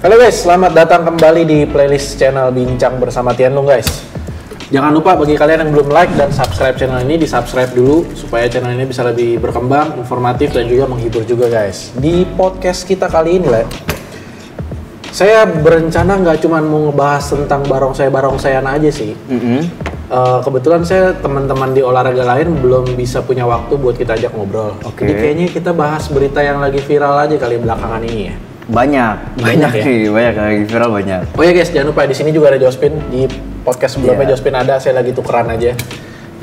Halo guys, selamat datang kembali di playlist channel Bincang bersama Tianlung guys. Jangan lupa bagi kalian yang belum like dan subscribe channel ini, di subscribe dulu supaya channel ini bisa lebih berkembang, informatif dan juga menghibur juga guys. Di podcast kita kali ini saya berencana nggak cuma mau ngebahas tentang barongsai-barongsaian aja sih. Kebetulan saya teman-teman di olahraga lain belum bisa punya waktu buat kita ajak ngobrol. Jadi kayaknya kita bahas berita yang lagi viral aja kali belakangan ini ya. Banyak sih, banyak yang lagi viral banyak. Oh ya guys, jangan lupa di sini juga ada Jospin. Di podcast sebelumnya Jospin ada, saya lagi tukeran aja.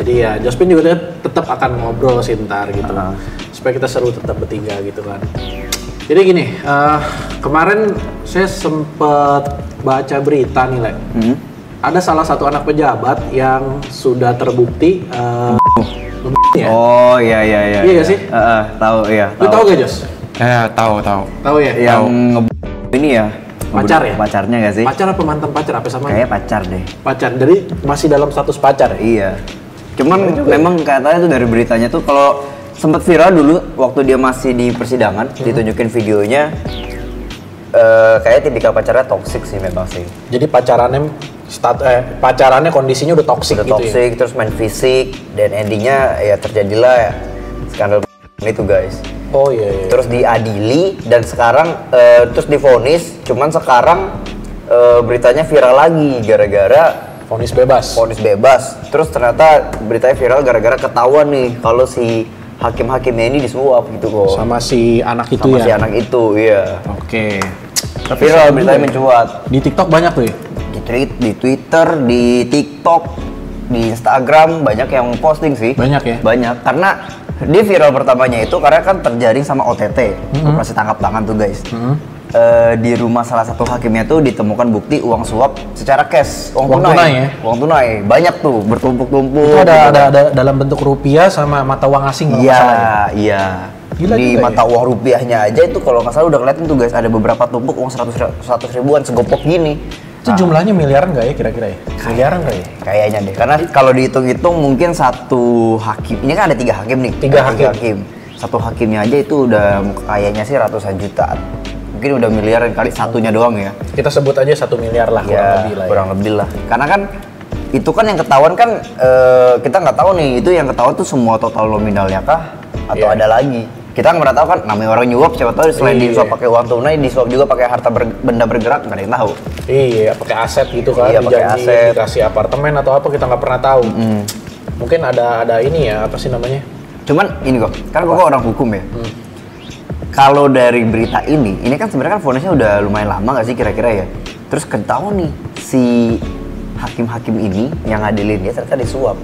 Jadi ya Jospin juga tetap akan ngobrol sih ntar gitu. Supaya kita seru tetap bertiga gitu kan. Jadi gini, kemarin saya sempet baca berita nih ada salah satu anak pejabat yang sudah terbukti ya? Oh iya. Iya gak sih? Tahu iya. Lu tahu gak Jos? Tahu. Tahu ya? Yang ini ya. Pacar ya? Pacarnya gak sih? Pacar apa mantan pacar apa sama? Kayak pacar deh. Pacar, jadi masih dalam status pacar ya? Iya. Cuman memang katanya tuh dari beritanya tuh kalau sempat viral dulu waktu dia masih di persidangan, ditunjukin videonya kayak tipikal pacarnya toksik sih memang sih. Jadi pacarannya kondisinya udah toksik gitu toksik, ya? terus main fisik dan endingnya ya terjadilah ya skandal itu guys. Oh iya. Terus diadili dan sekarang terus divonis, cuman sekarang beritanya viral lagi gara-gara vonis bebas. Terus ternyata beritanya viral gara-gara ketahuan nih kalau si hakim-hakimnya ini disuap gitu kok. Sama si anak itu sama ya? si anak itu, iya. Oke. Viral beritanya mencuat. Di TikTok banyak tuh ya? Di Twitter, di TikTok, di Instagram banyak yang posting sih. Banyak ya? Banyak, karena di viral pertamanya itu karena kan terjaring sama OTT, operasi tangkap tangan tuh guys. Di rumah salah satu hakimnya tuh ditemukan bukti uang suap secara cash, uang tunai ya? Uang tunai, banyak tuh bertumpuk-tumpuk. Itu ada dalam bentuk rupiah sama mata uang asing kalau nggak salah ya? Iya. Gila di juga mata uang rupiahnya aja itu kalau nggak salah udah kelihatan tuh guys, ada beberapa tumpuk uang 100 ribuan segopok gini. Itu jumlahnya miliaran nggak ya kira-kira ya? Miliaran nggak ya? Kayaknya deh, karena kalau dihitung-hitung mungkin satu hakim, ini kan ada 3 hakim nih. Tiga hakim. Satu hakimnya aja itu udah kayaknya sih ratusan jutaan. Mungkin udah miliaran kali satunya doang ya. Kita sebut aja 1 miliar lah kurang lebih lah. Karena kan itu kan yang ketahuan kan kita nggak tahu nih itu yang ketahuan tuh semua total nominalnya kah atau ada lagi. Kita nggak tahu kan namanya orang nyuap, siapa tahu selain disuap pakai uang tunai, disuap juga pakai harta benda bergerak, nggak ada yang tahu. Iya, pakai aset gitu kan, pakai aset, dikasih apartemen atau apa kita nggak pernah tahu. Mungkin ada ini ya, apa sih namanya? Cuman ini kok, kan kok orang hukum ya. Kalau dari berita ini kan sebenarnya kan vonisnya udah lumayan lama nggak sih kira-kira ya. Terus ketahuan nih si hakim-hakim ini yang ngadilin dia ternyata disuap.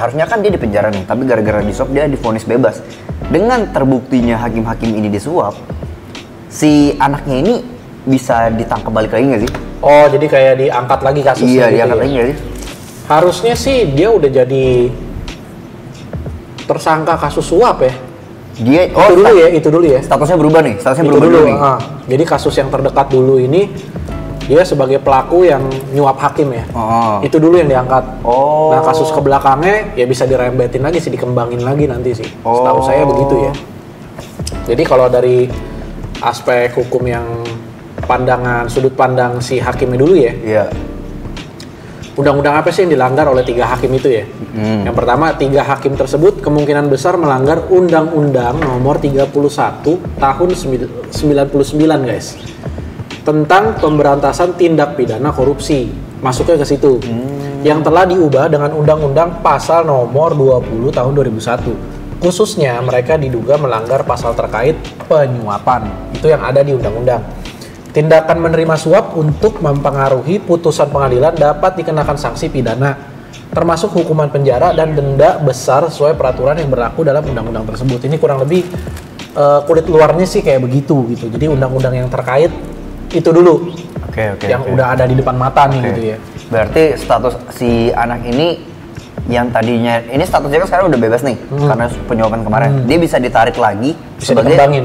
Harusnya kan dia di penjara nih, tapi gara-gara disuap dia divonis bebas. Dengan terbuktinya hakim-hakim ini disuap, si anaknya ini bisa ditangkap balik lagi nggak sih? Oh, jadi kayak diangkat lagi kasusnya? Iya, gitu diangkat ya? lagi nggak sih? Harusnya sih dia udah jadi tersangka kasus suap ya? Itu dulu ya? Statusnya berubah nih, berubah dulu nih. Jadi kasus yang terdekat dulu ini dia sebagai pelaku yang nyuap hakim ya. Itu dulu yang diangkat. Nah kasus ke belakangnya ya bisa dirembetin lagi sih, dikembangin lagi nanti sih. Setahu saya begitu ya. Jadi kalau dari aspek hukum yang sudut pandang si hakimnya dulu ya. Iya. Undang-undang apa sih yang dilanggar oleh 3 hakim itu ya? Yang pertama, 3 hakim tersebut kemungkinan besar melanggar Undang-Undang Nomor 31 Tahun 99 guys. Tentang pemberantasan tindak pidana korupsi, masuknya ke situ. Yang telah diubah dengan Undang-Undang Pasal Nomor 20 Tahun 2001. Khususnya mereka diduga melanggar pasal terkait penyuapan. Itu yang ada di undang-undang. Tindakan menerima suap untuk mempengaruhi putusan pengadilan dapat dikenakan sanksi pidana, termasuk hukuman penjara dan denda besar sesuai peraturan yang berlaku dalam undang-undang tersebut. Ini kurang lebih kulit luarnya sih kayak begitu gitu. Jadi undang-undang yang terkait itu dulu, yang udah ada di depan mata nih gitu ya. Berarti status si anak ini yang tadinya ini statusnya kan sekarang udah bebas nih karena penyuapan kemarin, dia bisa ditarik lagi bisa sebagai dikembangin.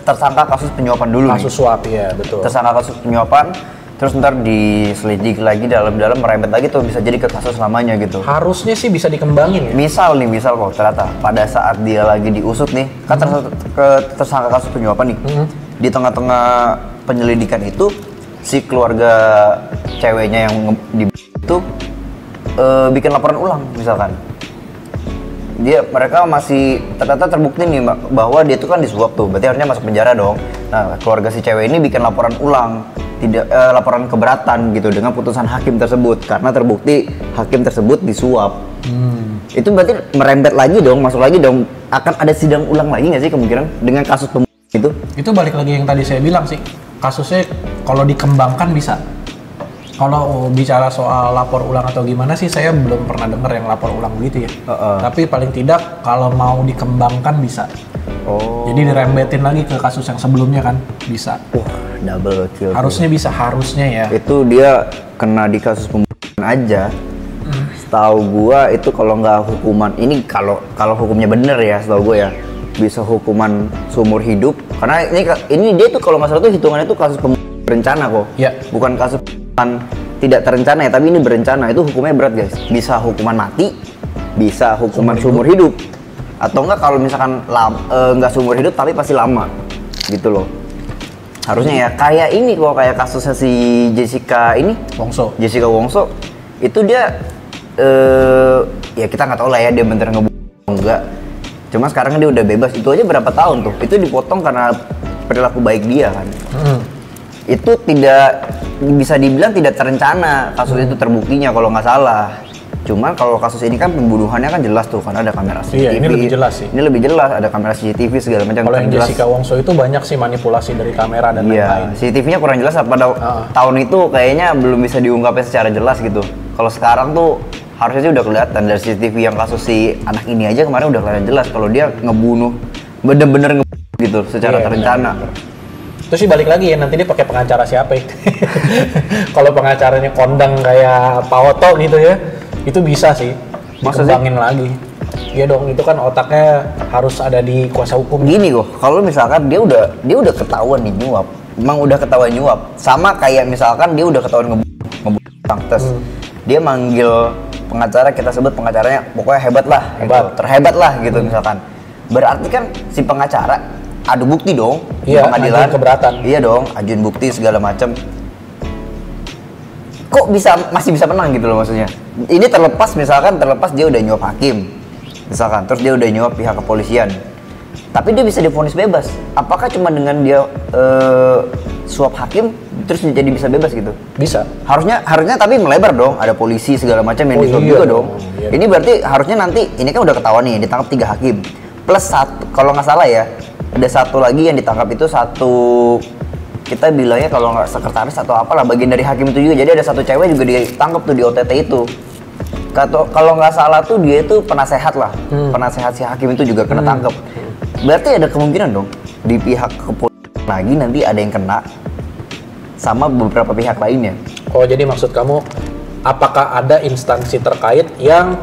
tersangka kasus penyuapan dulu kasus suap ya betul. Tersangka kasus penyuapan, terus ntar diselidiki lagi dalam merembet lagi tuh bisa jadi ke kasus lamanya gitu. Harusnya sih bisa dikembangin ya. Misal kok ternyata pada saat dia lagi diusut nih kan tersangka kasus penyuapan nih, di tengah-tengah penyelidikan itu si keluarga ceweknya yang itu bikin laporan ulang misalkan. Mereka masih ternyata terbukti nih bahwa dia itu kan disuap tuh, berarti harusnya masuk penjara dong. Nah, keluarga si cewek ini bikin laporan ulang, laporan keberatan gitu dengan putusan hakim tersebut karena terbukti hakim tersebut disuap. Itu berarti merembet lagi dong, masuk lagi dong, akan ada sidang ulang lagi nggak sih kemungkinan dengan kasus itu? Itu balik lagi yang tadi saya bilang sih, kasusnya kalau dikembangkan bisa. Kalau bicara soal lapor ulang atau gimana sih, saya belum pernah dengar yang lapor ulang begitu ya. Tapi paling tidak kalau mau dikembangkan bisa. Jadi dirembetin lagi ke kasus yang sebelumnya kan, bisa. Double kill. Harusnya bisa, harusnya ya. Itu dia kena di kasus pembunuhan aja. Setahu gua itu kalau nggak hukuman ini, kalau hukumnya bener ya, setahu gua ya bisa hukuman seumur hidup. Karena ini dia tuh kalau nggak salah tuh hitungannya tuh kasus pembunuhan berencana kok. Ya. Bukan kasus tidak terencana ya, tapi ini berencana. Itu hukumnya berat guys, bisa hukuman mati, bisa hukuman seumur hidup, atau enggak kalau misalkan nggak seumur hidup tapi pasti lama gitu loh. Harusnya ya kayak ini kok, kayak kasusnya si Jessica Wongso itu dia ya kita nggak tahu lah ya dia bener ngebunuh enggak, cuma sekarang dia udah bebas. Itu aja berapa tahun tuh, itu dipotong karena perilaku baik dia kan. Itu tidak bisa dibilang tidak terencana, kasus itu terbuktinya kalau nggak salah. Cuman kalau kasus ini kan pembunuhannya kan jelas tuh karena ada kamera CCTV. Iya, ini lebih jelas sih. Ini lebih jelas, ada kamera CCTV segala macam. Kalau yang Jessica Wongso itu banyak sih manipulasi dari kamera dan lain-lain. CCTV-nya kurang jelas pada tahun itu kayaknya belum bisa diungkapin secara jelas gitu. Kalau sekarang tuh harusnya sih udah kelihatan dari CCTV yang kasus si anak ini aja kemarin udah kelihatan jelas kalau dia ngebunuh, bener-bener ngebunuh gitu secara terencana. Terus sih balik lagi ya, nanti dia pakai pengacara siapa ya? Kalau pengacaranya kondang kayak Pak Oto gitu ya, itu bisa sih dikembangin lagi. Iya dong, itu kan otaknya harus ada di kuasa hukum. Gini kok, kalau misalkan dia udah ketahuan nih nyuap, emang udah ketahuan nyuap, sama kayak misalkan dia udah ketahuan ngebunuh terus dia manggil pengacara, kita sebut pengacaranya pokoknya hebat lah, gitu, terhebat lah gitu misalkan. Berarti kan si pengacara adu bukti dong di pengadilan, keberatan. Iya dong, ajuin bukti segala macam. Kok masih bisa menang gitu loh maksudnya. Ini terlepas dia udah nyuap hakim, misalkan, terus dia udah nyuap pihak kepolisian, tapi dia bisa divonis bebas. Apakah cuma dengan dia suap hakim terus jadi bisa bebas gitu? Bisa. Harusnya tapi melebar dong. Ada polisi segala macam yang disuap juga dong. Iya. Ini berarti harusnya nanti ini kan udah ketahuan nih ditangkap 3 hakim plus 1 kalau nggak salah ya. Ada 1 lagi yang ditangkap itu 1, kita bilangnya kalau nggak sekretaris atau apalah bagian dari hakim itu juga. Jadi ada 1 cewek juga ditangkap tuh di OTT itu. Kalau nggak salah tuh dia itu penasehat lah, penasehat si hakim itu juga kena tangkap. Berarti ada kemungkinan dong di pihak kepolisian lagi nanti ada yang kena sama beberapa pihak lainnya. Oh jadi maksud kamu apakah ada instansi terkait yang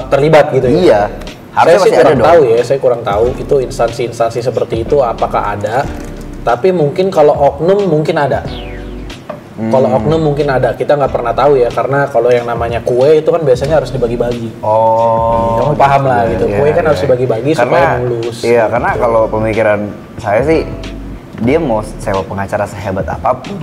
terlibat gitu ya? Iya. Harusnya saya kurang tahu ya, saya kurang tahu itu instansi-instansi seperti itu apakah ada. Tapi mungkin kalau oknum mungkin ada. Kalau oknum mungkin ada, kita nggak pernah tahu ya, karena kalau yang namanya kue itu kan biasanya harus dibagi-bagi. Kamu paham lah gitu, kue kan harus dibagi-bagi supaya mulus. Iya, karena kalau pemikiran saya sih, dia mau sewa pengacara sehebat apapun,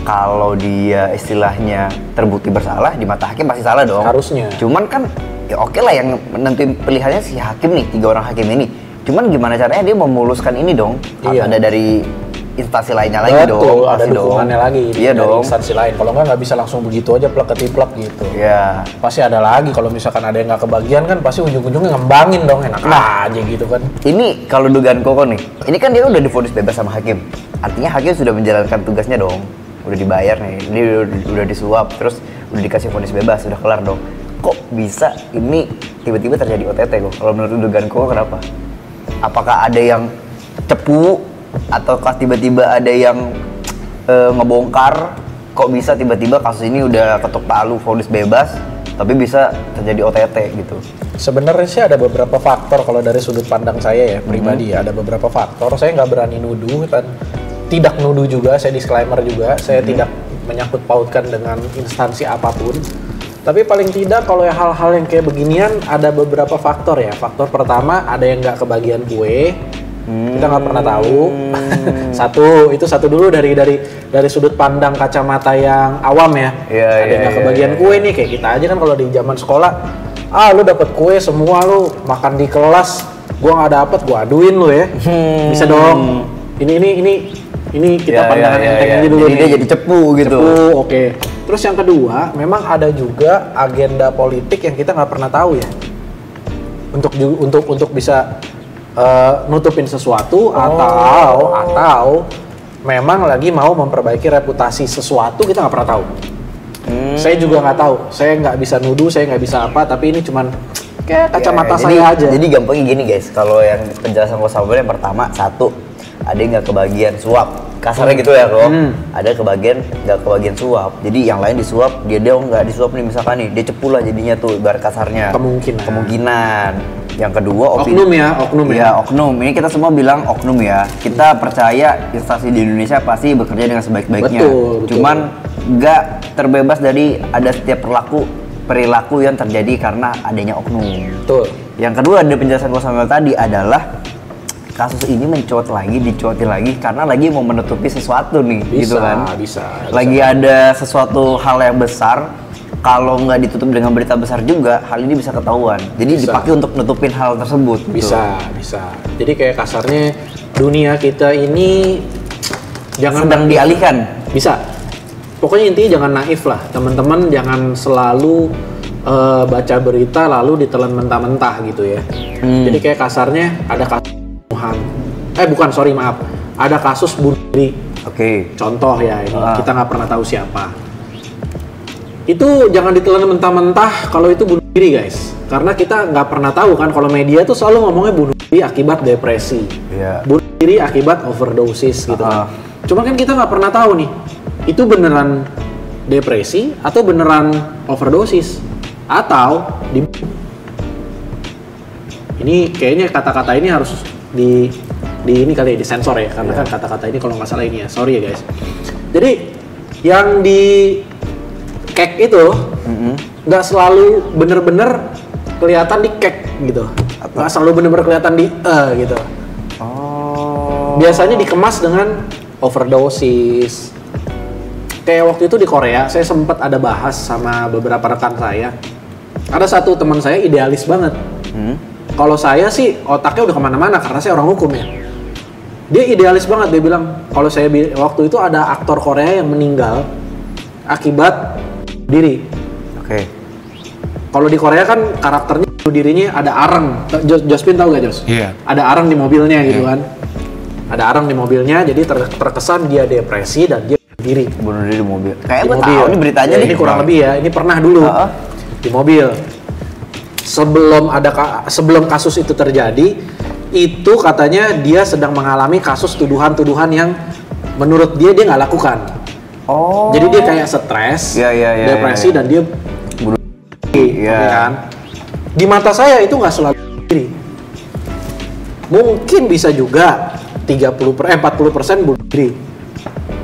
kalau dia istilahnya terbukti bersalah, di mata hakim pasti salah dong. Harusnya. Cuman kan, ya oke lah yang nentuin pilihannya si hakim nih, 3 orang hakim ini. Cuman gimana caranya dia memuluskan ini dong? Iya. Ada dari instansi lainnya lagi dong. Ada dukungannya lagi iya dari dong. Instansi lain. Kalau nggak bisa langsung begitu aja plek ketiplek gitu. Iya. Pasti ada lagi. Kalau misalkan ada yang nggak kebagian kan pasti ujung-ujungnya ngembangin dong, enak aja gitu kan. Ini kalau dugaan Koko nih, ini kan dia udah divonis bebas sama hakim. Artinya hakim sudah menjalankan tugasnya dong. Udah dibayar nih, ini udah disuap, terus udah dikasih vonis bebas, udah kelar dong. Kok bisa ini tiba-tiba terjadi OTT kok? Kalau menurut dugaan Koko kenapa? Apakah ada yang cepu? Ataukah tiba-tiba ada yang ngebongkar, kok bisa tiba-tiba kasus ini udah ketok palu vonis bebas tapi bisa terjadi OTT gitu? Sebenarnya sih ada beberapa faktor kalau dari sudut pandang saya ya pribadi ya, ada beberapa faktor. Saya nggak berani nuduh dan tidak nuduh juga, saya disclaimer juga, saya tidak menyangkut pautkan dengan instansi apapun. Tapi paling tidak kalau hal-hal yang kayak beginian ada beberapa faktor ya. Faktor pertama ada yang nggak kebagian kue. Kita nggak pernah tahu. Satu dulu dari sudut pandang kacamata yang awam ya. Ada yang nggak kebagian kue nih, kayak kita aja kan kalau di zaman sekolah, lu dapet kue semua, lu makan di kelas, gua nggak dapet, gua aduin lu ya. Bisa dong. Ini kita pandangan enteng aja dulu. Jadi dia jadi cepu gitu. Oke. Terus yang kedua, memang ada juga agenda politik yang kita nggak pernah tahu ya. Untuk bisa nutupin sesuatu atau memang lagi mau memperbaiki reputasi sesuatu, kita nggak pernah tahu. Saya juga nggak tahu. Saya nggak bisa nuduh, saya nggak bisa apa. Tapi ini cuman kayak kacamata saya aja. Jadi gampangnya gini guys, kalau yang penjelasan Ko Samuel yang pertama, satu, ada yang nggak kebagian suap, kasarnya gitu ya kok. Ada nggak kebagian suap, jadi yang lain disuap, dia nggak disuap nih, misalkan nih dia cepu lah jadinya tuh, ibarat kasarnya kemungkinan. Yang kedua oknum ya. Oknum, ini kita semua bilang oknum ya, kita percaya instansi di Indonesia pasti bekerja dengan sebaik-baiknya. Betul. Cuman nggak terbebas dari ada setiap perilaku yang terjadi karena adanya oknum. Betul. Yang kedua dari penjelasan Ko Samuel tadi adalah kasus ini dicuetin lagi karena lagi mau menutupi sesuatu nih, gitu kan? Bisa. Lagi ada sesuatu hal yang besar, kalau nggak ditutup dengan berita besar juga, hal ini bisa ketahuan. Jadi dipakai untuk nutupin hal tersebut. Bisa. Jadi kayak kasarnya dunia kita ini sedang dialihkan. Bisa. Pokoknya intinya jangan naif lah, teman-teman, jangan selalu baca berita lalu ditelan mentah-mentah gitu ya. Jadi kayak kasarnya ada kasus ada kasus bunuh diri. Oke. Contoh ya ini, kita nggak pernah tahu siapa. Itu jangan ditelan mentah-mentah kalau itu bunuh diri guys. Karena kita nggak pernah tahu kan, kalau media tuh selalu ngomongnya bunuh diri akibat depresi. Bunuh diri akibat overdosis gitu kan. Cuma kan kita nggak pernah tahu nih, itu beneran depresi atau beneran overdosis atau ini kayaknya kata-kata ini harus di ini kali ya, disensor ya, karena kan kata-kata ini kalau nggak salah ini ya, sorry ya guys. Jadi yang di kek itu nggak selalu bener-bener kelihatan di kek gitu, nggak selalu bener-bener kelihatan di gitu. Biasanya dikemas dengan overdosis. Kayak waktu itu di Korea, saya sempat ada bahas sama beberapa rekan saya. Ada satu teman saya idealis banget. Kalau saya sih otaknya udah kemana-mana karena saya orang hukum ya. Dia idealis banget, dia bilang kalau saya waktu itu ada aktor Korea yang meninggal akibat diri. Oke. Kalau di Korea kan karakternya dirinya ada arang. Jospin tahu gak Jos? Iya. Ada arang di mobilnya gitu kan. Ada arang di mobilnya, jadi terkesan dia depresi dan dia bunuh diri di mobil. Kayak gue tahu ini beritanya nih. Ini kurang lebih ya, ini pernah dulu di mobil. Sebelum kasus itu terjadi, itu katanya dia sedang mengalami kasus tuduhan-tuduhan yang menurut dia nggak lakukan. Jadi dia kayak stres, depresi dan dia bunuh diri, kan? Di mata saya itu nggak selalu diri. Mungkin bisa juga 40% bunuh diri.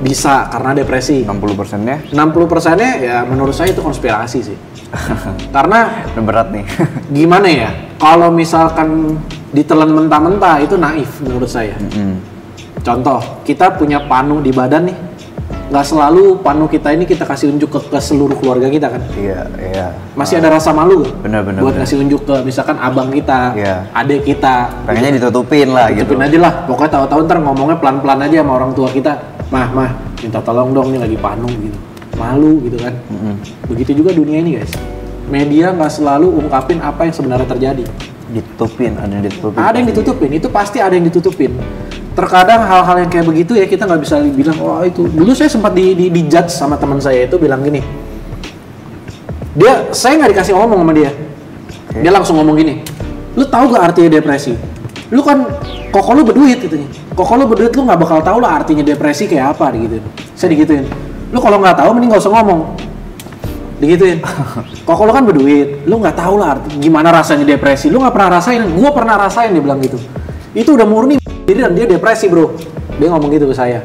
Bisa karena depresi. 60%-nya? 60%-nya ya menurut saya itu konspirasi sih. Karena berat nih. Gimana ya? Kalau misalkan ditelan mentah-mentah itu naif menurut saya. Contoh, kita punya panu di badan nih. Nggak selalu panu kita ini kita kasih unjuk ke seluruh keluarga kita kan? Iya. Masih ada rasa malu Benar. buat ngasih unjuk ke misalkan abang kita, adik kita. Pengennya ditutupin lah gitu. Tutupin aja lah. Pokoknya tahu-tahu ntar ngomongnya pelan-pelan aja sama orang tua kita. Mah, minta tolong dong, nih lagi panu gitu. Malu gitu kan. Begitu juga dunia ini guys. Media nggak selalu ungkapin apa yang sebenarnya terjadi. Ada yang ditutupin, itu pasti ada yang ditutupin. Terkadang hal-hal yang kayak begitu ya kita nggak bisa bilang, wah itu. Dulu saya sempat di-judge sama teman saya itu bilang gini. Saya nggak dikasih ngomong sama dia. Dia langsung ngomong gini, lu tahu gak artinya depresi? Lu kan koko lu berduit gitu. Koko lu berduit, lu nggak bakal tahu lah artinya depresi kayak apa digituin. Saya digituin. Lu kalau nggak tahu mending nggak usah ngomong. Digituin. Koko lu kan berduit, lu nggak tahu lah gimana rasanya depresi. Lu nggak pernah rasain, gua pernah rasain, dia bilang gitu. Itu udah murni diri dan dia depresi bro. Dia ngomong gitu ke saya.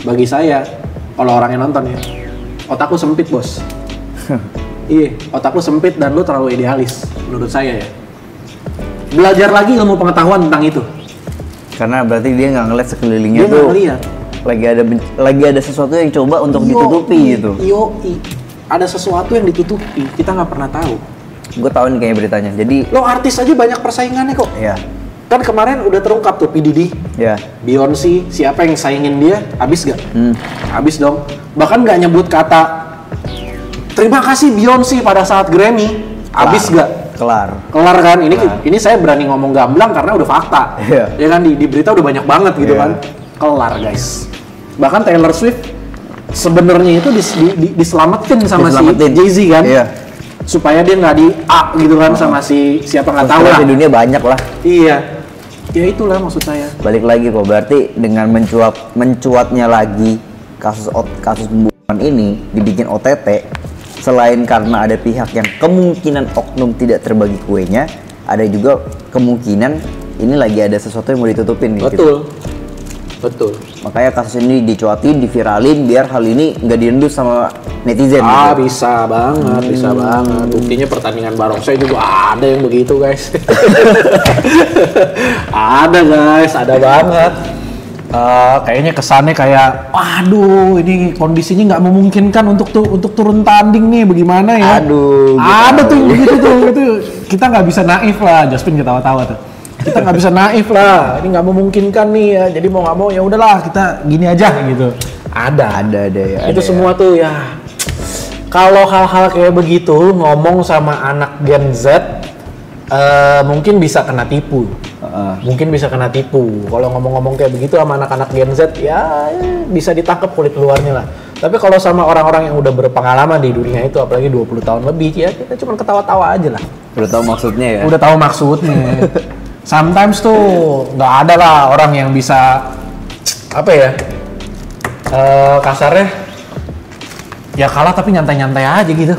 Bagi saya, kalau orang yang nonton ya, otakku sempit bos. Iya, otakku sempit dan lu terlalu idealis menurut saya ya. Belajar lagi ilmu pengetahuan tentang itu. Karena berarti dia nggak ngeliat sekelilingnya Dia tuh nggak ngeliat. lagi ada sesuatu yang coba untuk ditutupi gitu. Ada sesuatu yang ditutupi, kita nggak pernah tahu. Gue tahu nih kayaknya beritanya. Jadi Lo artis aja banyak persaingannya kok. ya, Kan kemarin udah terungkap tuh P. Diddy, ya. Beyonce, siapa yang saingin dia? Habis gak? Habis dong. Bahkan nggak nyebut kata terima kasih Beyonce pada saat Grammy. Habis gak? Kelar. Kelar kan? Ini saya berani ngomong gamblang karena udah fakta. Iya. Ya kan di berita udah banyak banget gitu Iya. kan. Kelar guys. Bahkan Taylor Swift sebenarnya itu diselamatin sama si Jay-Z kan. Iya. Supaya dia nggak di A gitu kan sama si siapa nggak tahu lah. Di dunia banyak lah. Iya. Ya itulah maksud saya. Balik lagi kok, berarti dengan mencuatnya lagi kasus pembunuhan ini dibikin OTT, selain karena ada pihak yang kemungkinan oknum tidak terbagi kuenya, ada juga kemungkinan ini lagi ada sesuatu yang mau ditutupin nih. Betul. Betul. Makanya kasus ini dicuatin, diviralin biar hal ini nggak diendus sama netizen. Gitu. Bisa banget, bisa banget. Buktinya pertandingan barongsai juga ada yang begitu, guys. Ada banget. Kayaknya kesannya kayak, waduh, ini kondisinya nggak memungkinkan untuk turun tanding nih, bagaimana ya? Aduh. Ada tuh begitu tuh, itu kita nggak bisa naif lah. Jospin ketawa-tawa tuh. Kita nggak bisa naif lah, ini nggak memungkinkan nih ya. Jadi mau nggak mau ya udahlah kita gini aja gitu. Ada ya. Itu semua tuh ya. Kalau hal-hal kayak begitu ngomong sama anak Gen Z, mungkin bisa kena tipu. Mungkin bisa kena tipu. Kalau ngomong-ngomong kayak begitu sama anak-anak Gen Z ya bisa ditangkap kulit luarnya lah. Tapi kalau sama orang-orang yang udah berpengalaman di dunia itu, apalagi 20 tahun lebih, ya kita cuma ketawa-tawa aja lah. Udah tahu maksudnya ya? Udah tahu maksudnya. Sometimes tuh nggak ada lah orang yang bisa apa ya, kasarnya ya kalah tapi nyantai-nyantai aja gitu.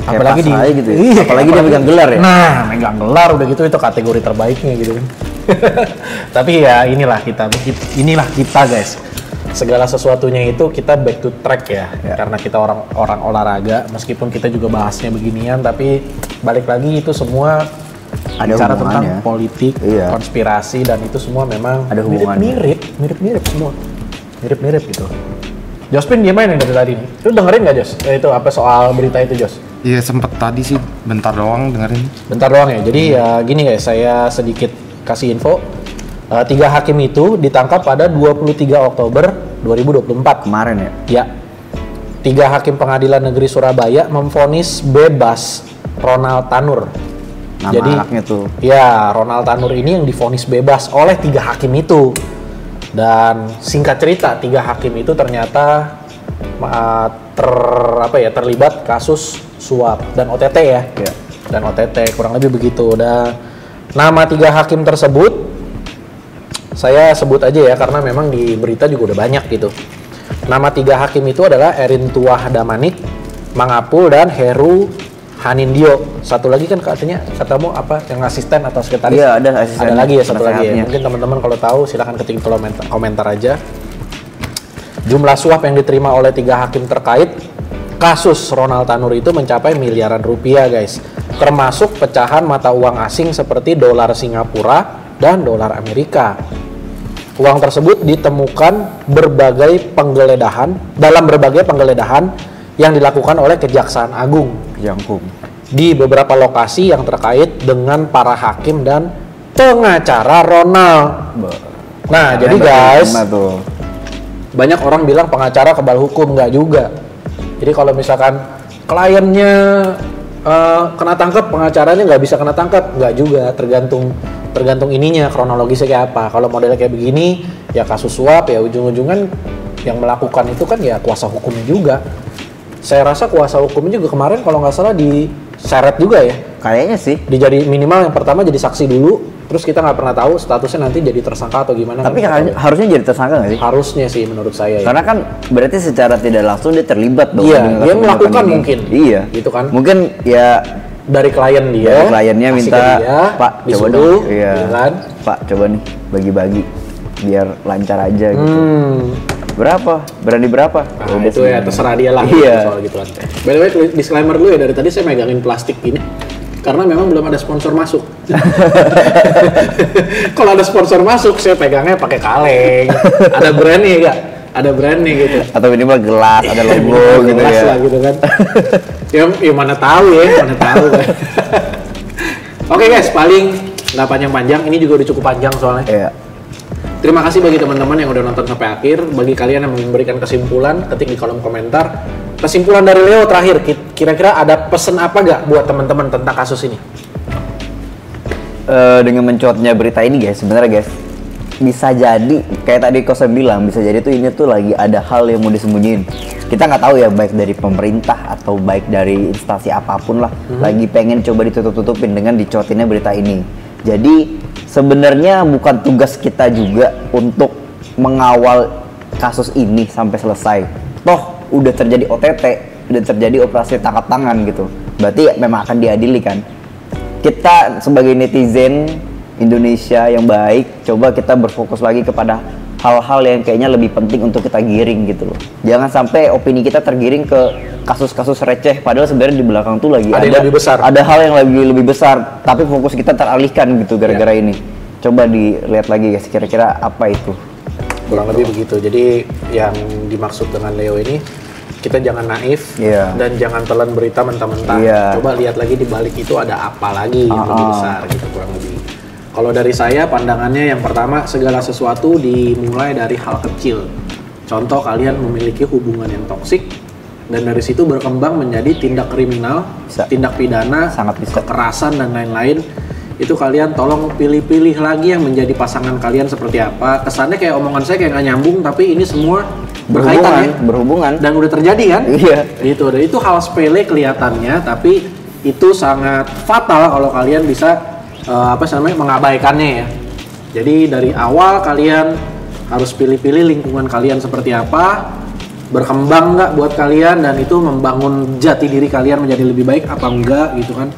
Apalagi gitu ya? Apalagi dia megang gelar ya? Nah, megang gelar udah gitu itu kategori terbaiknya gitu kan. Tapi ya inilah kita guys. Segala sesuatunya itu kita back to track ya. Karena kita orang olahraga, meskipun kita juga bahasnya beginian, tapi balik lagi itu semua ada bicara tentang politik, iya, konspirasi, dan itu semua memang ada mirip semua. Mirip gitu. Jospin dia main dari tadi nih. Lu dengerin nggak Jos? Itu apa soal berita itu Jos? Iya sempet tadi sih, bentar doang dengerin. Bentar doang ya. Jadi ya gini guys, saya sedikit kasih info. 3 hakim itu ditangkap pada 23 Oktober 2024. Kemarin ya? Ya. 3 hakim pengadilan negeri Surabaya memvonis bebas Ronald Tanur. Nama jadi anaknya tuh. Ya, Ronald Tanur ini yang divonis bebas oleh 3 hakim itu. Dan singkat cerita, 3 hakim itu ternyata terlibat kasus suap dan OTT ya. Dan OTT kurang lebih begitu. Dan nama 3 hakim tersebut saya sebut aja ya karena memang di berita juga udah banyak gitu. Nama 3 hakim itu adalah Erin Tuah Damanik, Mangapul, dan Heru Hanindyo. Satu lagi kan katanya katamu apa yang asisten atau sekretaris? Iya, ada asisten. Ada lagi ya satu lagi ya. Mungkin teman-teman kalau tahu silahkan ketik komentar aja. Jumlah suap yang diterima oleh 3 hakim terkait kasus Ronald Tanur itu mencapai miliaran rupiah guys. Termasuk pecahan mata uang asing seperti dolar Singapura dan dolar Amerika. Uang tersebut ditemukan dalam berbagai penggeledahan yang dilakukan oleh Kejaksaan Agung di beberapa lokasi yang terkait dengan para hakim dan pengacara Ronald. Nah, jadi guys, banyak orang bilang pengacara kebal hukum, nggak juga. Jadi kalau misalkan kliennya kena tangkap, pengacaranya nggak bisa kena tangkap, nggak juga. Tergantung ininya, kronologisnya kayak apa. Kalau modelnya kayak begini, ya kasus suap, ya ujung-ujungan yang melakukan itu kan ya kuasa hukumnya juga. Saya rasa kuasa hukumnya juga kemarin kalau nggak salah diseret juga ya. Kayaknya sih. Dijadi minimal yang pertama jadi saksi dulu, terus kita nggak pernah tahu statusnya nanti jadi tersangka atau gimana. Tapi harusnya jadi tersangka nggak sih? Harusnya sih menurut saya. Karena kan berarti secara tidak langsung dia terlibat dong. Iya, dia melakukan mungkin. Iya. Gitu kan. Mungkin ya dari klien dia. Dari kliennya minta, Pak coba dong. Iya. Kan? Pak coba nih bagi-bagi biar lancar aja gitu. Berapa? Berani berapa? Nah, itu ya terserah dia lah iya, soal gituan. By the way, disclaimer dulu ya, dari tadi saya megangin plastik ini. Karena memang belum ada sponsor masuk. Kalau ada sponsor masuk, saya pegangnya pakai kaleng. Ada brandnya enggak? Ada brandnya gitu. Atau minimal gelas, ada logo gitu Gelas ya. lah gitu kan. ya mana tahu ya, mana tahu. Oke guys, paling nggak panjang-panjang. Ini juga udah cukup panjang soalnya. Iya. Terima kasih bagi teman-teman yang udah nonton sampai akhir. Bagi kalian yang memberikan kesimpulan, ketik di kolom komentar. Kesimpulan dari Leo terakhir, kira-kira ada pesan apa gak buat teman-teman tentang kasus ini? Dengan mencuatnya berita ini guys, sebenarnya guys, bisa jadi kayak tadi Kosen bilang, bisa jadi tuh ini tuh lagi ada hal yang mau disembunyiin. Kita nggak tahu ya, baik dari pemerintah atau baik dari instansi apapun lah, lagi pengen coba ditutup-tutupin dengan dicuatinnya berita ini. Jadi sebenarnya bukan tugas kita juga untuk mengawal kasus ini sampai selesai. Toh udah terjadi OTT, udah terjadi operasi tangkap tangan gitu. Berarti memang akan diadili kan. Kita sebagai netizen Indonesia yang baik, coba kita berfokus lagi kepada hal-hal yang kayaknya lebih penting untuk kita giring gitu loh. Jangan sampai opini kita tergiring ke kasus-kasus receh, padahal sebenarnya di belakang tuh lagi ada yang lebih besar. Ada hal yang lebih besar, tapi fokus kita teralihkan gitu gara-gara ini. Coba dilihat lagi guys, kira-kira apa itu? Kurang lebih begitu. Jadi yang dimaksud dengan Leo ini, kita jangan naif dan jangan telan berita mentah-mentah. Coba lihat lagi di balik itu ada apa lagi yang lebih besar gitu, kurang lebih. Kalau dari saya pandangannya yang pertama, segala sesuatu dimulai dari hal kecil. Contoh kalian memiliki hubungan yang toksik dan dari situ berkembang menjadi tindak kriminal, tindak pidana, kekerasan dan lain-lain. Itu kalian tolong pilih-pilih lagi yang menjadi pasangan kalian seperti apa. Kesannya kayak omongan saya kayak nggak nyambung, tapi ini semua berkaitan berhubungan dan udah terjadi kan? Iya. Itu hal sepele kelihatannya, tapi itu sangat fatal kalau kalian bisa mengabaikannya ya. Jadi dari awal kalian harus pilih-pilih lingkungan kalian seperti apa, berkembang nggak buat kalian, dan itu membangun jati diri kalian menjadi lebih baik apa enggak gitu kan.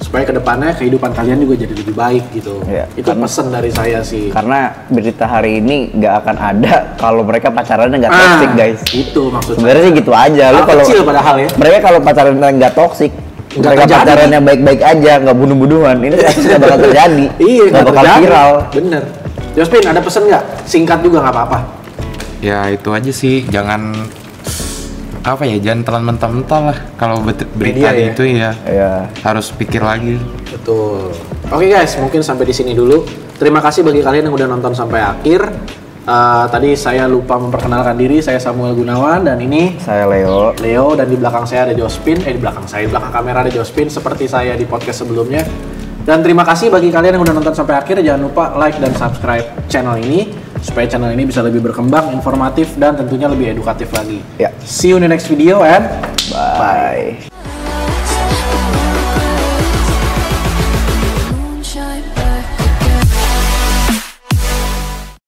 Supaya kedepannya kehidupan kalian juga jadi lebih baik gitu. Itu pesan dari saya sih. Karena berita hari ini nggak akan ada kalau mereka pacarannya nggak toksik guys. Itu maksudnya. Sebenarnya sih gitu aja. Lu kalau kecil padahal ya. Mereka kalau pacarannya nggak toksik, mereka pacarannya baik-baik aja, nggak bunuh-bunuhan, ini kasus nggak bakal terjadi. Iya, nggak bakal viral. Bener. Jospin, ada pesan nggak? Singkat juga nggak apa-apa. Ya itu aja sih, jangan jangan telan mentah-mentah lah. Kalau berita itu ya harus pikir lagi. Betul. Oke guys, mungkin sampai di sini dulu. Terima kasih bagi kalian yang udah nonton sampai akhir. Tadi saya lupa memperkenalkan diri, saya Samuel Gunawan dan ini saya Leo, dan di belakang saya ada Jospin, di belakang kamera ada Jospin seperti saya di podcast sebelumnya. Dan terima kasih bagi kalian yang udah nonton sampai akhir. Jangan lupa like dan subscribe channel ini supaya channel ini bisa lebih berkembang, informatif dan tentunya lebih edukatif lagi. See you in the next video and bye.